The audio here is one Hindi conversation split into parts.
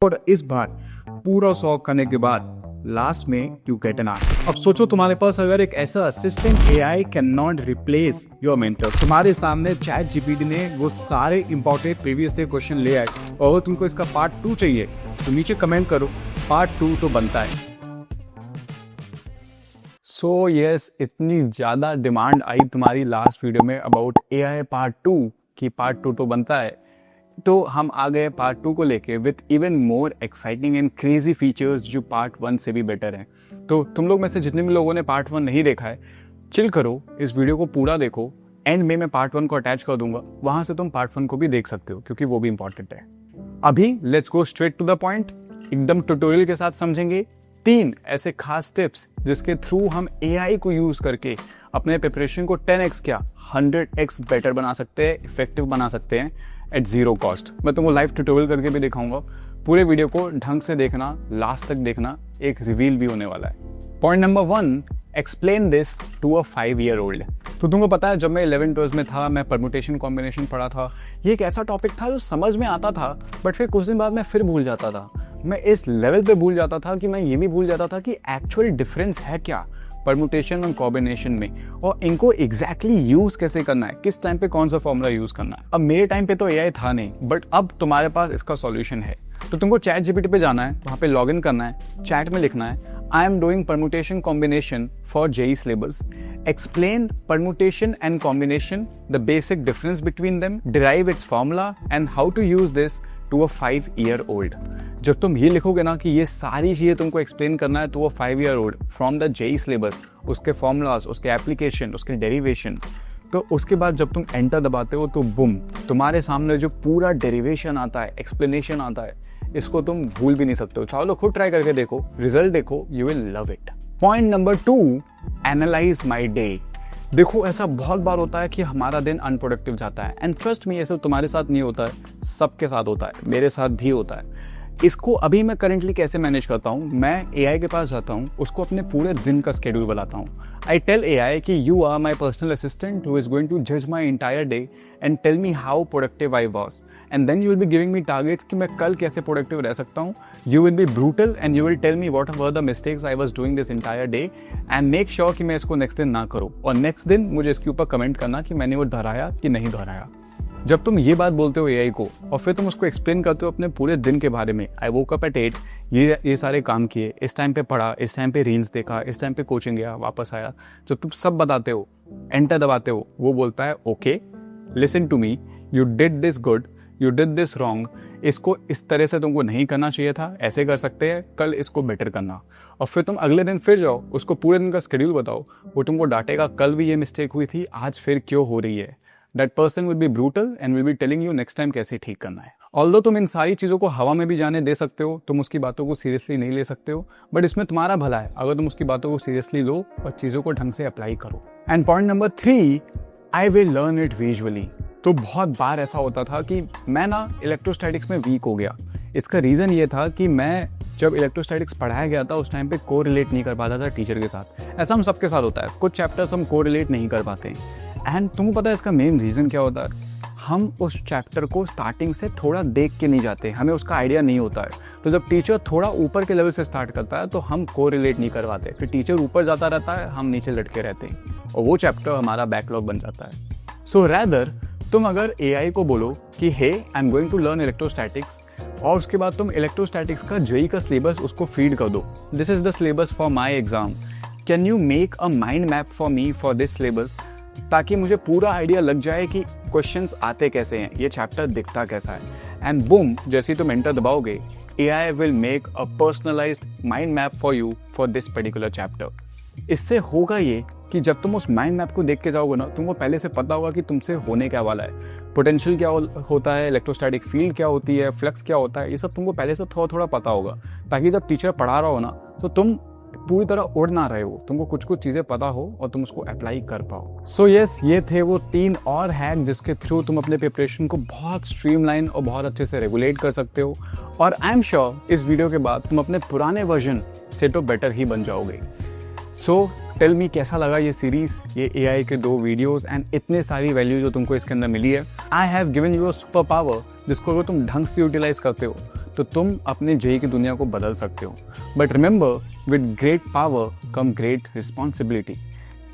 और इस बार पूरा सॉल्व करने के बाद लास्ट में यू गेट एन आंसर। अब सोचो तुम्हारे पास अगर एक ऐसा assistant AI can not replace your mentor. तुम्हारे सामने चैट जीपीटी ने वो सारे इंपॉर्टेंट प्रीवियस ईयर क्वेश्चन ले आए और अगर तुमको इसका पार्ट 2 चाहिए तो नीचे कमेंट करो, पार्ट 2 तो बनता है। सो यस, इतनी ज्यादा डिमांड आई तुम्हारी लास्ट वीडियो में अबाउट एआई पार्ट 2 कि पार्ट 2 तो बनता है, तो हम आ गए पार्ट 2 को लेके with even more exciting and crazy features जो पार्ट 1 से भी बेटर हैं। तो तुम लोग में से जितने भी लोगों ने पार्ट 1 नहीं देखा है, चिल करो, इस वीडियो को पूरा देखो। एंड में मैं पार्ट 1 को अटैच कर दूंगा, वहां से तुम पार्ट 1 को भी देख सकते हो क्योंकि वो भी इंपॉर्टेंट है। अभी let's go straight to the point, एकदम ट्यूटोरियल के साथ समझेंगे 3 ऐसे खास टिप्स जिसके थ्रू हम एआई को यूज करके अपने प्रिपरेशन को 10x क्या 100x बेटर बना सकते हैं, इफेक्टिव बना सकते हैं एट जीरो कॉस्ट। मैं तुमको लाइव ट्यूटोरियल करके भी दिखाऊंगा। पूरे वीडियो को ढंग से देखना, लास्ट तक देखना, एक रिवील भी होने वाला है। Point number 1, explain this to a 5-year-old। तो तुमको पता है जब मैं 11-12 में था, मैं परम्यूटेशन कॉम्बिनेशन पढ़ा था। ये एक ऐसा टॉपिक था जो समझ में आता था बट फिर कुछ दिन बाद मैं फिर भूल जाता था। मैं इस लेवल पे भूल जाता था कि मैं ये भी भूल जाता था कि एक्चुअल डिफरेंस है क्या परम्यूटेशन और कॉम्बिनेशन में, और इनको एग्जैक्टली यूज कैसे करना है, किस टाइम पे कौन सा फॉर्मूला यूज करना है। अब मेरे टाइम पे तो एआई था नहीं, बट अब तुम्हारे पास इसका सॉल्यूशन है। तो तुमको चैट जीपीटी पे जाना है, वहां पे लॉग इन करना है, चैट में लिखना है I am doing permutation combination for JEE syllabus, explain permutation and combination, the basic difference between them, derive its formula and how to use this to a 5-year-old। जब तुम ये लिखोगे ना कि ये सारी चीजें तुमको एक्सप्लेन करना है to a 5-year-old from the JEE syllabus, उसके फॉर्मूलाज, उसके एप्लीकेशन, उसके डेरिवेशन, तो उसके बाद जब तुम एंटर दबाते हो तो बुम, तुम्हारे सामने जो पूरा डेरिवेशन आता है, एक्सप्लेनेशन आता है, इसको तुम भूल भी नहीं सकते हो। चलो खुद ट्राई करके देखो, रिजल्ट देखो, you will love it. Point number 2, analyse my day. देखो ऐसा बहुत बार होता है कि हमारा दिन अनप्रोडक्टिव जाता है, एंड ट्रस्ट मी, ऐसा तुम्हारे साथ नहीं होता है, सबके साथ होता है, मेरे साथ भी होता है। इसको अभी मैं करेंटली कैसे मैनेज करता हूँ, मैं एआई के पास जाता हूँ, उसको अपने पूरे दिन का स्केड्यूल बताता हूँ। आई टेल एआई कि you are my personal assistant who is going to जज my entire day and tell me how productive I was, and then you will be giving me targets कि मैं कल कैसे प्रोडक्टिव रह सकता हूँ। You will be brutal and you will tell me what were the mistakes I was doing this entire day and make sure कि मैं इसको नेक्स्ट दिन ना करूँ, और नेक्स्ट दिन मुझे इसके ऊपर कमेंट करना कि मैंने वो दोहराया कि नहीं दोहराया। जब तुम ये बात बोलते हो एआई को और फिर तुम उसको एक्सप्लेन करते हो अपने पूरे दिन के बारे में, आई वोक अप एट 8, ये सारे काम किए, इस टाइम पे पढ़ा, इस टाइम पे रील्स देखा, इस टाइम पे कोचिंग गया, वापस आया, जब तुम सब बताते हो, एंटर दबाते हो, वो बोलता है okay, listen to me, you did this good, you did this wrong, इसको इस तरह से तुमको नहीं करना चाहिए था, ऐसे कर सकते हैं, कल इसको बेटर करना। और फिर तुम अगले दिन फिर जाओ, उसको पूरे दिन का शेड्यूल बताओ, वो तुमको डांटेगा कल भी ये मिस्टेक हुई थी, आज फिर क्यों हो रही है। That person will be brutal and will be telling you next time कैसे ठीक करना है। Although तुम इन सारी चीज़ों को हवा में भी जाने दे सकते हो, तुम उसकी बातों को सीरियसली नहीं ले सकते हो, बट इसमें तुम्हारा भला है अगर तुम उसकी बातों को सीरियसली लो और चीज़ों को ढंग से अप्लाई करो। And point number 3, I will learn it visually. तो बहुत बार ऐसा होता था कि मैं ना इलेक्ट्रोस्टैटिक्स में वीक हो गया। इसका रीज़न ये था कि मैं जब इलेक्ट्रोस्टैटिक्स पढ़ाया गया था उस टाइम पे कोरिलेट नहीं कर पाता था टीचर के साथ। ऐसा हम सबके साथ होता है, कुछ चैप्टर्स हम कोरिलेट नहीं कर पाते हैं। एंड तुमको पता है इसका मेन रीज़न क्या होता है, हम उस चैप्टर को स्टार्टिंग से थोड़ा देख के नहीं जाते, हमें उसका आइडिया नहीं होता है। तो जब टीचर थोड़ा ऊपर के लेवल से स्टार्ट करता है तो हम कोरिलेट नहीं करवाते, फिर टीचर ऊपर जाता रहता है, हम नीचे लटके रहते हैं और वो चैप्टर हमारा बैकलॉग बन जाता है। सो रैदर तुम अगर एआई को बोलो कि hey I am going to learn electrostatics, और उसके बाद तुम इलेक्ट्रोस्टैटिक्स का जेई का सिलेबस उसको फीड कर दो, this is the syllabus for my exam, can you make a mind map for me for this syllabus, ताकि मुझे पूरा आइडिया लग जाए कि क्वेश्चंस आते कैसे हैं, ये चैप्टर दिखता कैसा है। एंड बूम, जैसे ही तुम एंटर दबाओगे, AI will make a personalised mind map for you for this particular chapter. इससे होगा ये कि जब तुम उस माइंड मैप को देख के जाओगे ना, तुमको पहले से पता होगा कि तुमसे होने क्या वाला है, पोटेंशियल क्या होता है, इलेक्ट्रोस्टैटिक फील्ड क्या होती है, फ्लक्स क्या होता है, ये सब तुमको पहले से थोड़ा थोड़ा पता होगा, ताकि जब टीचर पढ़ा रहा हो ना तो तुम पूरी तरह उड़ ना रहे हो, तुमको कुछ कुछ चीज़ें पता हो और तुम उसको अप्लाई कर पाओ। सो यस, ये थे वो 3 और हैक जिसके थ्रू तुम अपने प्रिपरेशन को बहुत स्ट्रीमलाइन और बहुत अच्छे से रेगुलेट कर सकते हो, और आई एम श्योर इस वीडियो के बाद तुम अपने पुराने वर्जन से तो बेटर ही बन जाओगे। सो टेल मी कैसा लगा ये सीरीज, ये एआई के 2 वीडियोस एंड इतने सारी वैल्यू जो तुमको इसके अंदर मिली है। I have given you a super power जिसको अगर तुम ढंग से यूटिलाइज करते हो तो तुम अपने जेई की दुनिया को बदल सकते हो। But remember, with great power come great responsibility.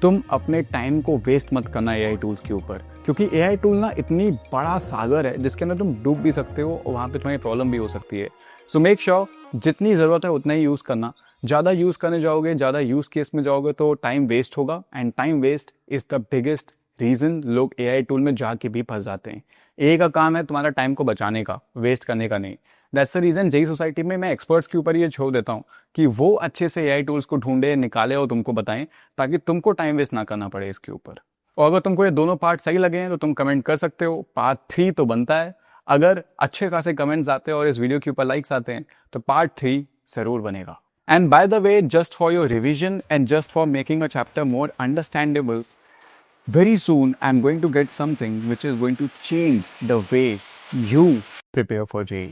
तुम अपने टाइम को वेस्ट मत करना एआई टूल्स के ऊपर, क्योंकि एआई टूल ना इतनी बड़ा सागर है जिसके अंदर तुम डूब भी सकते हो और वहाँ पे तुम्हारी प्रॉब्लम भी हो सकती है। सो मेक श्योर जितनी ज़रूरत है उतना ही यूज़ करना। ज़्यादा यूज़ करने जाओगे, ज़्यादा यूज़ केस में जाओगे तो टाइम वेस्ट होगा, and time waste is the biggest reason लोग एआई टूल में जाके भी फंस जाते हैं। एआई का काम है तुम्हारा टाइम को बचाने का, वेस्ट करने का नहीं। That's the reason JEE society में मैं एक्सपर्ट्स के ऊपर ये छोड़ देता हूँ कि वो अच्छे से एआई टूल्स को ढूंढे, निकाले और तुमको बताएं, ताकि तुमको टाइम वेस्ट ना करना पड़े इसके ऊपर। और अगर तुमको ये दोनों पार्ट सही लगे हैं तो तुम कमेंट कर सकते हो। पार्ट 3 तो बनता है। अगर अच्छे खासे कमेंट्स आते हैं और इस वीडियो के ऊपर लाइक्स आते हैं तो पार्ट 3 जरूर बनेगा। And by the way, just for your revision and just for making a chapter more understandable, very soon I'm going to get something which is going to change the way you prepare for JEE.